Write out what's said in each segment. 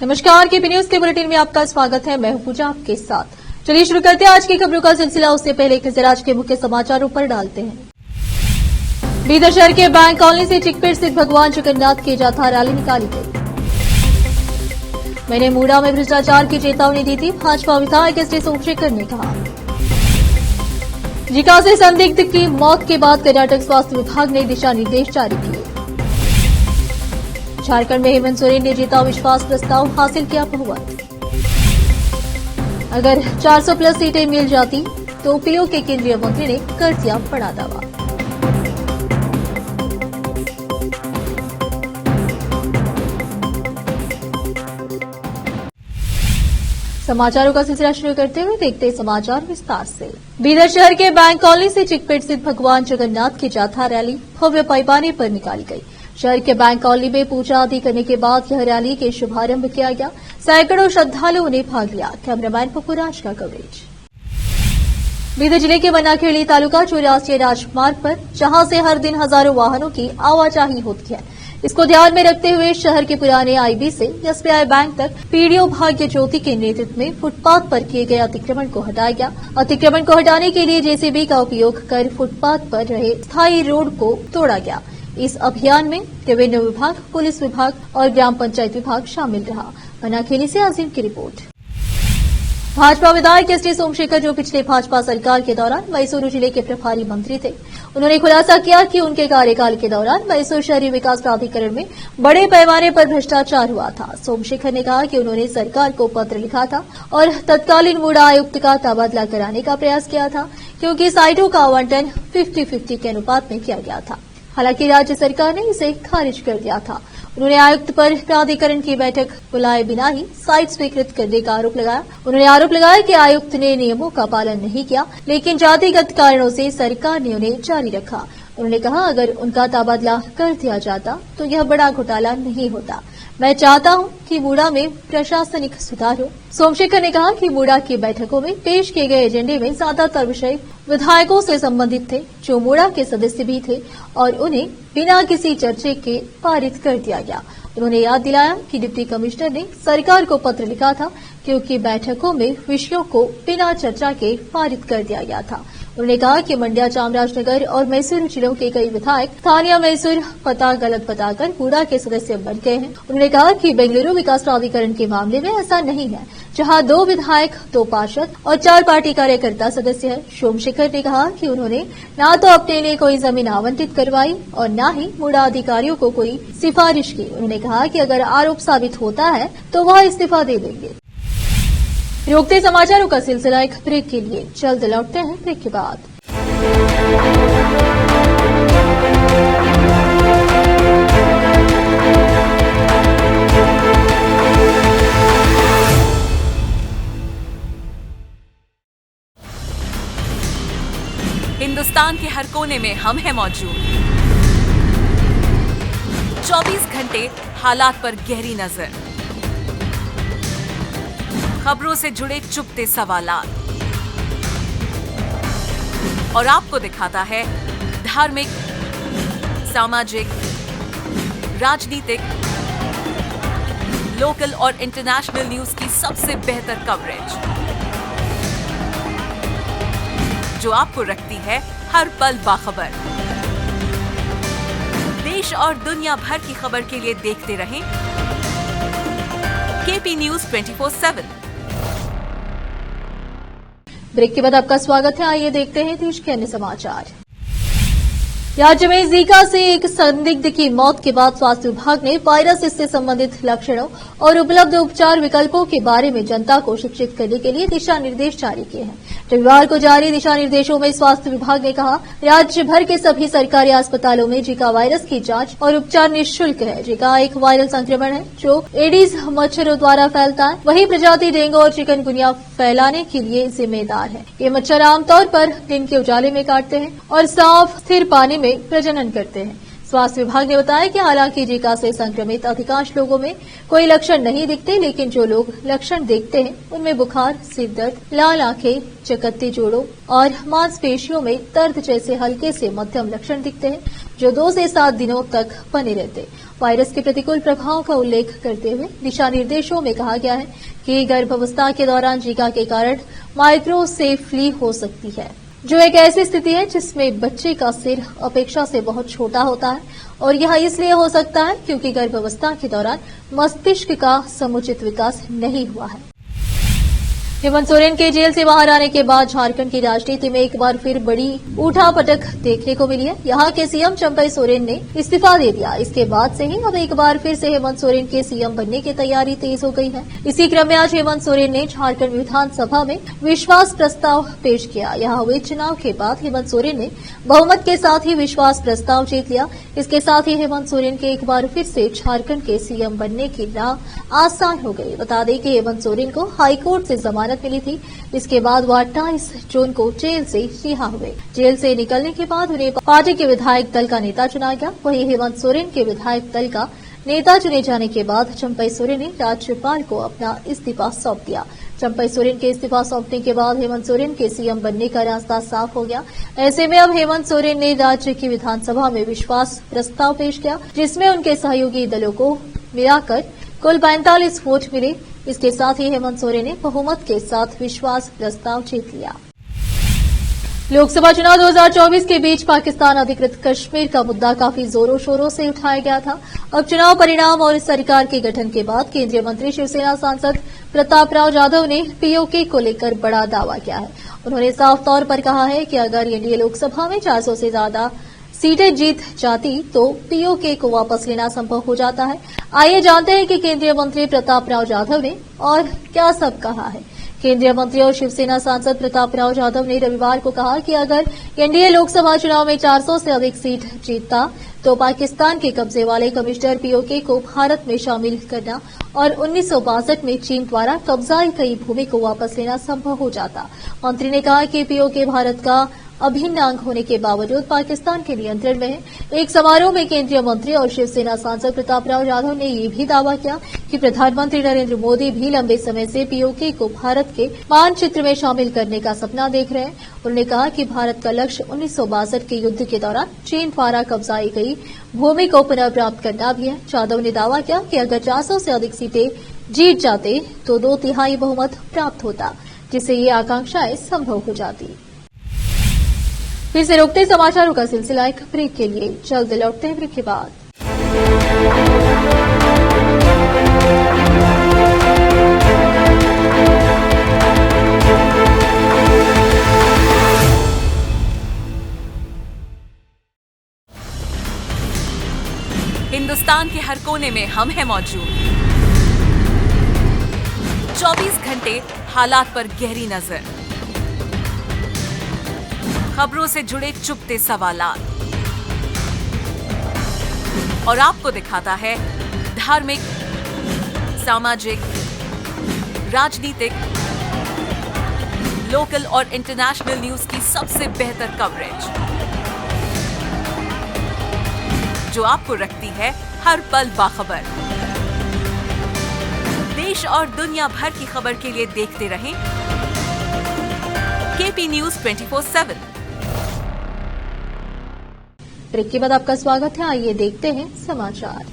नमस्कार, KP news के bulletin में आपका स्वागत है। मैं हूं पूजा आपके साथ। चलिए शुरू करते हैं आज की खबरों का सिलसिला। उससे पहले एक नजर आज के मुख्य समाचारों पर डालते हैं। बीदर शहर के बैंक कॉलोनी से चिकपेट स्थित भगवान जगन्नाथ की जाथा रैली निकाली गई। मैंने मूड़ा में भ्रष्टाचार की चेतावनी दी थी, भाजपा विधायक एस डी सोमशेखर ने कहा। जीका से संदिग्ध की मौत के बाद कर्नाटक स्वास्थ्य विभाग ने दिशा निर्देश जारी किए। झारखंड में हेमंत सोरेन ने जीता विश्वास प्रस्ताव, हासिल किया बहुमत। अगर 400 प्लस सीटें मिल जाती तो पीओ के केंद्रीय मंत्री ने कर दिया बड़ा दावा। समाचारों का सिलसिला शुरू करते हुए देखते हैं समाचार विस्तार से। बीदर शहर के बैंक कॉलोनी से चिकपेट स्थित भगवान जगन्नाथ की जाथा रैली भव्य पैमाने पर निकाली गई। शहर के बैंक कॉलोनी में पूजा आदि करने के बाद यह रैली के शुभारंभ किया गया। सैकड़ों श्रद्धालुओं ने भाग लिया। कैमरामैन पप्पूराज का कवरेज। बीदर जिले के बनाखेड़ी तालुका चौरासी राजमार्ग पर जहां से हर दिन हजारों वाहनों की आवाजाही होती है, इसको ध्यान में रखते हुए शहर के पुराने आईबी से एसबीआई बैंक तक पीडीओ भाग्य ज्योति के नेतृत्व में फुटपाथ पर किए गए अतिक्रमण को हटाया गया। अतिक्रमण को हटाने के लिए जेसीबी का उपयोग कर फुटपाथ पर रहे स्थायी रोड को तोड़ा गया। इस अभियान में रेवेन्यू विभाग, पुलिस विभाग और ग्राम पंचायत विभाग शामिल रहा। बनाखेड़ी से आजिम की रिपोर्ट। भाजपा विधायक एस डी सोमशेखर, जो पिछले भाजपा सरकार के दौरान मैसूरू जिले के प्रभारी मंत्री थे, उन्होंने खुलासा किया कि उनके कार्यकाल के दौरान मैसूर शहरी विकास प्राधिकरण में बड़े पैमाने पर भ्रष्टाचार हुआ था। सोमशेखर ने कहा कि उन्होंने सरकार को पत्र लिखा था और तत्कालीन मूड़ा आयुक्त का तबादला कराने का प्रयास किया था, क्योंकि साइटों का आवंटन 50-50 के अनुपात में किया गया था। हालांकि राज्य सरकार ने इसे खारिज कर दिया था। उन्होंने आयुक्त पर प्राधिकरण की बैठक बुलाए बिना ही साइट स्वीकृत करने का आरोप लगाया। उन्होंने आरोप लगाया कि आयुक्त ने नियमों का पालन नहीं किया, लेकिन जातिगत कारणों से सरकार ने उन्हें जारी रखा। उन्होंने कहा, अगर उनका तबादला कर दिया जाता तो यह बड़ा घोटाला नहीं होता। मैं चाहता हूं कि मूड़ा में प्रशासनिक सुधार हो। सोमशेखर ने कहा कि मूड़ा की बैठकों में पेश किए गए एजेंडे में ज्यादातर विषय विधायकों से संबंधित थे, जो मूड़ा के सदस्य भी थे, और उन्हें बिना किसी चर्चे के पारित कर दिया गया। उन्होंने याद दिलाया कि डिप्टी कमिश्नर ने सरकार को पत्र लिखा था, क्योंकि बैठकों में विषयों को बिना चर्चा के पारित कर दिया गया था। उन्होंने कहा कि मंड्या, चामराजनगर और मैसूर जिलों के कई विधायक स्थानीय मैसूर पता गलत बताकर मूड़ा के सदस्य बन गए हैं। उन्होंने कहा कि बेंगलुरु विकास प्राधिकरण के मामले में ऐसा नहीं है, जहां 2 विधायक, 2 पार्षद और 4 पार्टी कार्यकर्ता सदस्य हैं। सोमशेखर ने कहा कि उन्होंने न तो अपने लिए कोई जमीन आवंटित करवाई और न ही मूड़ा अधिकारियों को कोई सिफारिश की। उन्होंने कहा कि अगर आरोप साबित होता है तो वह इस्तीफा दे देंगे। रोकते समाचारों का सिलसिला एक ब्रेक के लिए, जल्द लौटते हैं ब्रेक के बाद। हिंदुस्तान के हर कोने में हम हैं मौजूद। 24 घंटे हालात पर गहरी नजर, खबरों से जुड़े चुपते सवालात, और आपको दिखाता है धार्मिक, सामाजिक, राजनीतिक, लोकल और इंटरनेशनल न्यूज की सबसे बेहतर कवरेज, जो आपको रखती है हर पल बाखबर। देश और दुनिया भर की खबर के लिए देखते रहें केपी न्यूज 24/7। ब्रेक के बाद आपका स्वागत है। आइए देखते हैं देश के अन्य समाचार। राज्य में जीका से एक संदिग्ध की मौत के बाद स्वास्थ्य विभाग ने वायरस से संबंधित लक्षणों और उपलब्ध उपचार विकल्पों के बारे में जनता को शिक्षित करने के लिए दिशा निर्देश जारी किए हैं। रविवार को जारी दिशा निर्देशों में स्वास्थ्य विभाग ने कहा, राज्य भर के सभी सरकारी अस्पतालों में जीका वायरस की जांच और उपचार निःशुल्क है। जीका एक वायरल संक्रमण है जो एडीज मच्छरों द्वारा फैलता है। वही प्रजाति डेंगू और चिकनगुनिया फैलाने के लिए जिम्मेदार है। ये मच्छर आमतौर पर दिन के उजाले में काटते हैं और साफ स्थिर पानी में प्रजनन करते हैं। स्वास्थ्य विभाग ने बताया कि हालांकि जीका से संक्रमित अधिकांश लोगों में कोई लक्षण नहीं दिखते, लेकिन जो लोग लक्षण देखते हैं उनमें बुखार, सिर दर्द, लाल आंखें, चकत्ते जोड़ों और मांसपेशियों में दर्द जैसे हल्के से मध्यम लक्षण दिखते हैं, जो 2 से 7 दिनों तक बने रहते। वायरस के प्रतिकूल प्रभाव का उल्लेख करते हुए दिशा निर्देशों में कहा गया है कि गर्भावस्था के दौरान जीका के कारण माइक्रोसेफली हो सकती है, जो एक ऐसी स्थिति है जिसमें बच्चे का सिर अपेक्षा से बहुत छोटा होता है, और यह इसलिए हो सकता है क्योंकि गर्भावस्था के दौरान मस्तिष्क का समुचित विकास नहीं हुआ है। हेमंत सोरेन के जेल से बाहर आने के बाद झारखंड की राजनीति में एक बार फिर बड़ी उठापटक देखने को मिली है। यहां के सीएम चंपई सोरेन ने इस्तीफा दे दिया। इसके बाद से ही अब एक बार फिर से हेमंत सोरेन के सीएम बनने की तैयारी तेज हो गई है। इसी क्रम में आज हेमंत सोरेन ने झारखंड विधानसभा में विश्वास प्रस्ताव पेश किया। यहां हुए चुनाव के बाद हेमंत सोरेन ने बहुमत के साथ ही विश्वास प्रस्ताव जीत लिया। इसके साथ ही हेमंत सोरेन के एक बार फिर से झारखंड के सीएम बनने की राह आसान हो गई। बता दें कि हेमंत सोरेन को हाईकोर्ट से जमानत मिली थी। इसके बाद वो 28 जून को जेल से रिहा हुए। जेल से निकलने के बाद उन्हें पार्टी के विधायक दल का नेता चुना गया। वहीं हेमंत सोरेन के विधायक दल का नेता चुने जाने के बाद चंपई सोरेन ने राज्यपाल को अपना इस्तीफा सौंप दिया। चंपई सोरेन के इस्तीफा सौंपने के बाद हेमंत सोरेन के सीएम बनने का रास्ता साफ हो गया। ऐसे में अब हेमंत सोरेन ने राज्य की विधानसभा में विश्वास प्रस्ताव पेश किया, जिसमें उनके सहयोगी दलों को मिलाकर कुल 45 वोट मिले। इसके साथ ही हेमंत सोरेन ने बहुमत के साथ विश्वास प्रस्ताव जीत लिया। लोकसभा चुनाव 2024 के बीच पाकिस्तान अधिकृत कश्मीर का मुद्दा काफी जोरों शोरों से उठाया गया था। अब चुनाव परिणाम और सरकार के गठन के बाद केंद्रीय मंत्री शिवसेना सांसद प्रतापराव जाधव ने पीओके को लेकर बड़ा दावा किया है। उन्होंने साफ तौर पर कहा है कि अगर एनडीए लोकसभा में 400 से ज्यादा सीटें जीत जाती तो पीओके को वापस लेना संभव हो जाता है। आइए जानते हैं कि केंद्रीय मंत्री प्रतापराव जाधव ने और क्या सब कहा है। केंद्रीय मंत्री और शिवसेना सांसद प्रतापराव जाधव ने रविवार को कहा कि अगर एनडीए लोकसभा चुनाव में 400 से अधिक सीट जीतता तो पाकिस्तान के कब्जे वाले कमिश्नर पीओके को भारत में शामिल करना और 1962 में चीन द्वारा कब्जाई गई भूमि को वापस लेना संभव हो जाता। मंत्री ने कहा कि पीओके भारत का अभिन्न अंग होने के बावजूद पाकिस्तान के नियंत्रण में है। एक समारोह में केंद्रीय मंत्री और शिवसेना सांसद प्रतापराव जाधव ने ये भी दावा किया कि प्रधानमंत्री नरेंद्र मोदी भी लंबे समय से पीओके को भारत के मानचित्र में शामिल करने का सपना देख रहे हैं। उन्होंने कहा कि भारत का लक्ष्य 1962 के युद्ध के दौरान चीन द्वारा कब्जाई गई भूमि को पुनः प्राप्त करना भी है। जाधव ने दावा किया कि अगर 400 से अधिक सीटें जीत जाते तो 2/3 बहुमत प्राप्त होता, जिससे ये आकांक्षाएं संभव हो जाती। फिर से रोकते समाचारों का सिलसिला एक ब्रेक के लिए, जल्द लौटते हैं ब्रेक के बाद। हिंदुस्तान के हर कोने में हम हैं मौजूद। 24 घंटे हालात पर गहरी नजर, खबरों से जुड़े चुपते सवालात, और आपको दिखाता है धार्मिक, सामाजिक, राजनीतिक, लोकल और इंटरनेशनल न्यूज की सबसे बेहतर कवरेज, जो आपको रखती है हर पल बाखबर। देश और दुनिया भर की खबर के लिए देखते रहें केपी न्यूज 24/7। ब्रेक के बाद आपका स्वागत है। आइए देखते हैं समाचार।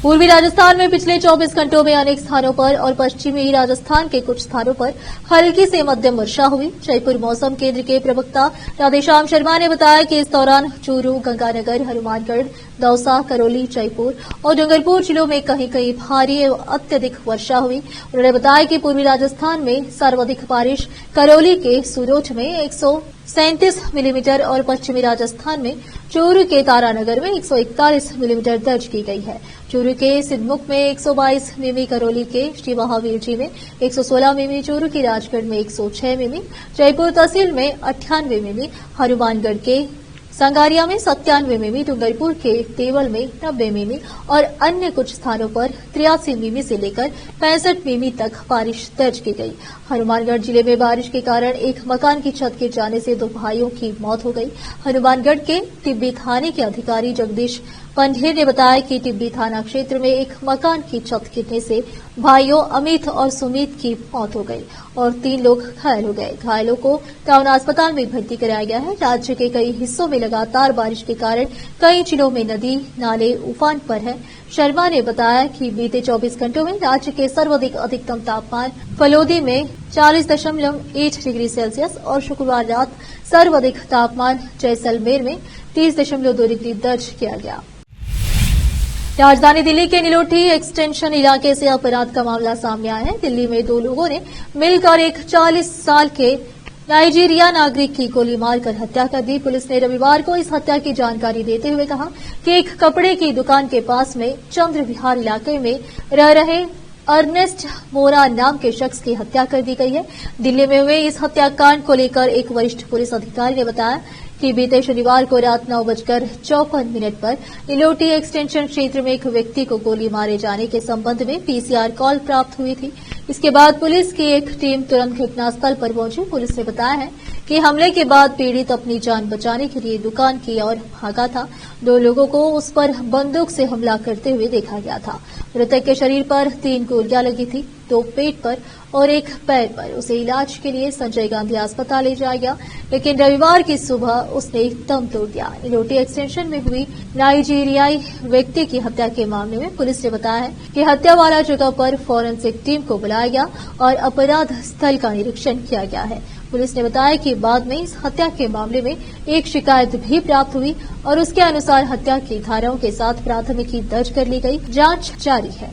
पूर्वी राजस्थान में पिछले 24 घंटों में अनेक स्थानों पर और पश्चिमी राजस्थान के कुछ स्थानों पर हल्की से मध्यम वर्षा हुई। जयपुर मौसम केंद्र के प्रवक्ता राधेश्याम शर्मा ने बताया कि इस दौरान चूरू, गंगानगर, हनुमानगढ़, दौसा, करौली, जयपुर और डूंगरपुर जिलों में कहीं कहीं भारी एवं अत्यधिक वर्षा हुई। उन्होंने बताया कि पूर्वी राजस्थान में सर्वाधिक बारिश करौली के सूरोठ में 137 मिलीमीटर और पश्चिमी राजस्थान में चूरू के तारानगर में 141 मिलीमीटर दर्ज की गई है। चूरू के सिद्धमुख में 122 मिमी, करौली के श्री महावीर जी में 116 मिमी, चूरू की राजगढ़ में 106 मिमी, जयपुर तहसील में 98 मिमी, हनुमानगढ़ के संगारिया में 97 मिमी, डूंगरपुर के तेवल में 90 मिमी और अन्य कुछ स्थानों पर 83 मिमी से लेकर 65 मिमी तक बारिश दर्ज की गई। हनुमानगढ़ जिले में बारिश के कारण एक मकान की छत गिर जाने से 2 भाइयों की मौत हो गई। हनुमानगढ़ के टिब्बी थाने के अधिकारी जगदीश पंढेर ने बताया कि टिब्बी थाना क्षेत्र में एक मकान की छत गिरने से भाइयों अमित और सुमित की मौत हो गई और 3 लोग घायल हो गए। घायलों को टाउन अस्पताल में भर्ती कराया गया है। राज्य के कई हिस्सों में लगातार बारिश के कारण कई जिलों में नदी नाले उफान पर है। शर्मा ने बताया कि बीते 24 घंटों में राज्य के सर्वाधिक अधिकतम तापमान फलोदी में 40.8 डिग्री सेल्सियस और शुक्रवार रात सर्वाधिक तापमान जैसलमेर में 30.2 डिग्री दर्ज किया गया। राजधानी दिल्ली के नीलोठी एक्सटेंशन इलाके से अपराध का मामला सामने आया है। दिल्ली में 2 लोगों ने मिलकर एक 40 साल के नाइजीरिया नागरिक की गोली मारकर हत्या कर दी। पुलिस ने रविवार को इस हत्या की जानकारी देते हुए कहा कि एक कपड़े की दुकान के पास में चंद्र विहार इलाके में रह रहे अर्नेस्ट मोरा नाम के शख्स की हत्या कर दी गई है। दिल्ली में हुए इस हत्याकांड को लेकर एक वरिष्ठ पुलिस अधिकारी ने बताया कि बीते शनिवार को रात 9:54 पर नीलोटी एक्सटेंशन क्षेत्र में एक व्यक्ति को गोली मारे जाने के संबंध में पीसीआर कॉल प्राप्त हुई थी। इसके बाद पुलिस की एक टीम तुरंत घटनास्थल पर पहुंची। पुलिस ने बताया है कि हमले के बाद पीड़ित अपनी जान बचाने के लिए दुकान की ओर भागा था। 2 लोगों को उस पर बंदूक से हमला करते हुए देखा गया था। मृतक के शरीर पर 3 गोलियां लगी थी, 2 पेट पर और 1 पैर पर। उसे इलाज के लिए संजय गांधी अस्पताल ले जाया गया, लेकिन रविवार की सुबह उसने दम तोड़ दिया। नीलोटी एक्सटेंशन में हुई नाइजीरियाई व्यक्ति की हत्या के मामले में पुलिस ने बताया है कि हत्या वाला जगह पर फॉरेंसिक टीम को बुलाया गया और अपराध स्थल का निरीक्षण किया गया है। पुलिस ने बताया कि बाद में इस हत्या के मामले में एक शिकायत भी प्राप्त हुई और उसके अनुसार हत्या की धाराओं के साथ प्राथमिकी दर्ज कर ली गई। जांच जारी है।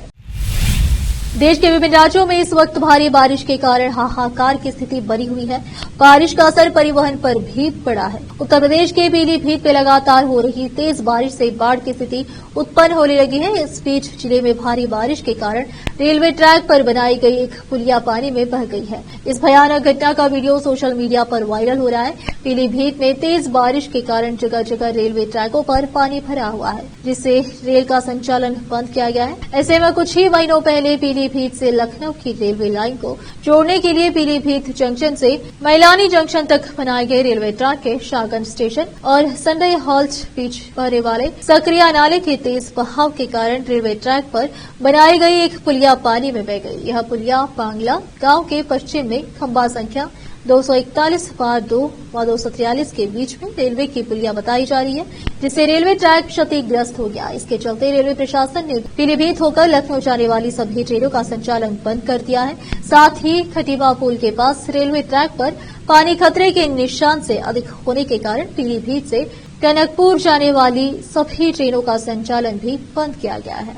देश के विभिन्न राज्यों में इस वक्त भारी बारिश के कारण हाहाकार की स्थिति बनी हुई है। बारिश का असर परिवहन पर भी पड़ा है। उत्तर प्रदेश के पीलीभीत में लगातार हो रही तेज बारिश से बाढ़ की स्थिति उत्पन्न होने लगी है। इस बीच जिले में भारी बारिश के कारण रेलवे ट्रैक पर बनाई गई एक पुलिया पानी में बह गई है। इस भयानक घटना का वीडियो सोशल मीडिया पर वायरल हो रहा है। पीलीभीत में तेज बारिश के कारण जगह जगह रेलवे ट्रैकों पर पानी भरा हुआ है, जिससे रेल का संचालन बंद किया गया है। ऐसे में कुछ ही महीनों पहले पीलीभीत से लखनऊ की रेलवे लाइन को जोड़ने के लिए पीलीभीत जंक्शन से मैलानी जंक्शन तक बनाए गए रेलवे ट्रैक के शाहगंज स्टेशन और संडे हॉल्ट बीच बहने वाले सकरिया नाले के तेज बहाव के कारण रेलवे ट्रैक पर बनाई गई एक पुलिया पानी में बह गई। यह पुलिया बांग्ला गांव के पश्चिम में खंबा संख्या 241/2 व 243 के बीच में रेलवे की पुलिया बताई जा रही है, जिससे रेलवे ट्रैक क्षतिग्रस्त हो गया। इसके चलते रेलवे प्रशासन ने पीलीभीत होकर लखनऊ जाने वाली सभी ट्रेनों का संचालन बंद कर दिया है। साथ ही खटीमा पुल के पास रेलवे ट्रैक पर पानी खतरे के निशान से अधिक होने के कारण पीलीभीत से टनकपुर जाने वाली सभी ट्रेनों का संचालन भी बंद किया गया है।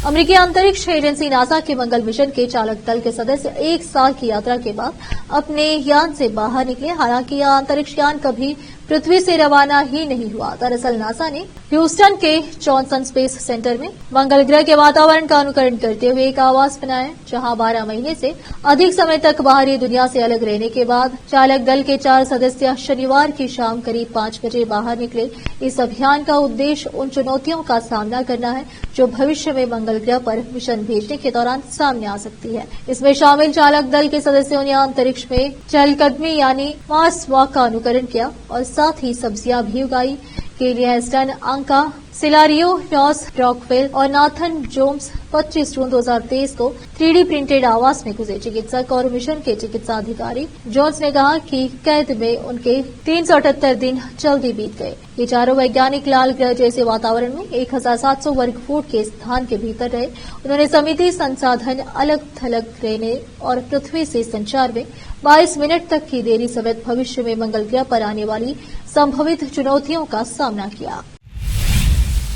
अमेरिकी अंतरिक्ष एजेंसी नासा के मंगल मिशन के चालक दल के सदस्य 1 साल की यात्रा के बाद अपने यान से बाहर निकले। हालांकि यह अंतरिक्ष यान कभी पृथ्वी से रवाना ही नहीं हुआ। दरअसल नासा ने ह्यूस्टन के जॉनसन स्पेस सेंटर में मंगल ग्रह के वातावरण का अनुकरण करते हुए एक आवास बनाया, जहां 12 महीने से अधिक समय तक बाहरी दुनिया से अलग रहने के बाद चालक दल के 4 सदस्य शनिवार की शाम करीब 5 बजे बाहर निकले। इस अभियान का उद्देश्य उन चुनौतियों का सामना करना है जो भविष्य में मंगल ग्रह पर मिशन भेजने के दौरान सामने आ सकती है। इसमें शामिल चालक दल के सदस्यों ने अंतरिक्ष में चहलकदमी यानी मार्स वॉक का अनुकरण किया और साथ ही सब्जियां भी उगाई। केली हेस्टन, अंका सिलारियो, रॉस रॉकवेल और नाथन जोम्स 25 जून 2023 को 3D प्रिंटेड आवास में घुसे। चिकित्सक और मिशन के चिकित्सा अधिकारी जोन्स ने कहा कि कैद में उनके 378 दिन जल्दी बीत गए। ये चारों वैज्ञानिक लाल ग्रह जैसे वातावरण में 1700 वर्ग फुट के स्थान के भीतर रहे। उन्होंने समिति संसाधन अलग थलग रहने और पृथ्वी से संचार में 22 मिनट तक की देरी समेत भविष्य में मंगल ग्रह पर आने वाली संभावित चुनौतियों का सामना किया।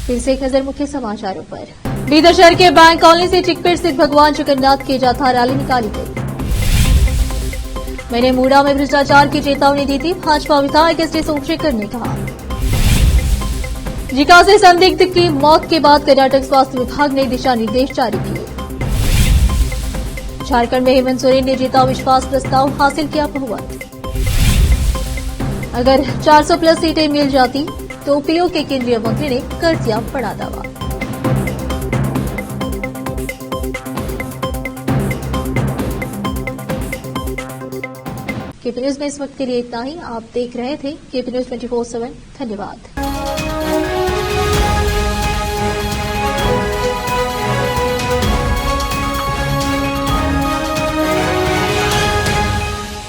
फिर से एक नजर मुख्य समाचारों पर। बीदर शहर के बैंक कॉलोनी से चिकपेट स्थित भगवान जगन्नाथ की जाथा रैली निकाली गई। मैंने मूडा में भ्रष्टाचार की चेतावनी दी थी, भाजपा विधायक एस डी सोमशेखर ने कहा। जीका से संदिग्ध की मौत के बाद कर्नाटक स्वास्थ्य विभाग ने दिशा निर्देश जारी किए। झारखंड में हेमंत सोरेन ने जीता विश्वास प्रस्ताव, हासिल किया बहुमत। अगर 400 प्लस सीटें मिल जाती तो पीओ के केंद्रीय मंत्री ने कर दिया बड़ा दावा। केपी न्यूज में इस वक्त के लिए इतना ही। आप देख रहे थे केपी न्यूज 24/7। धन्यवाद।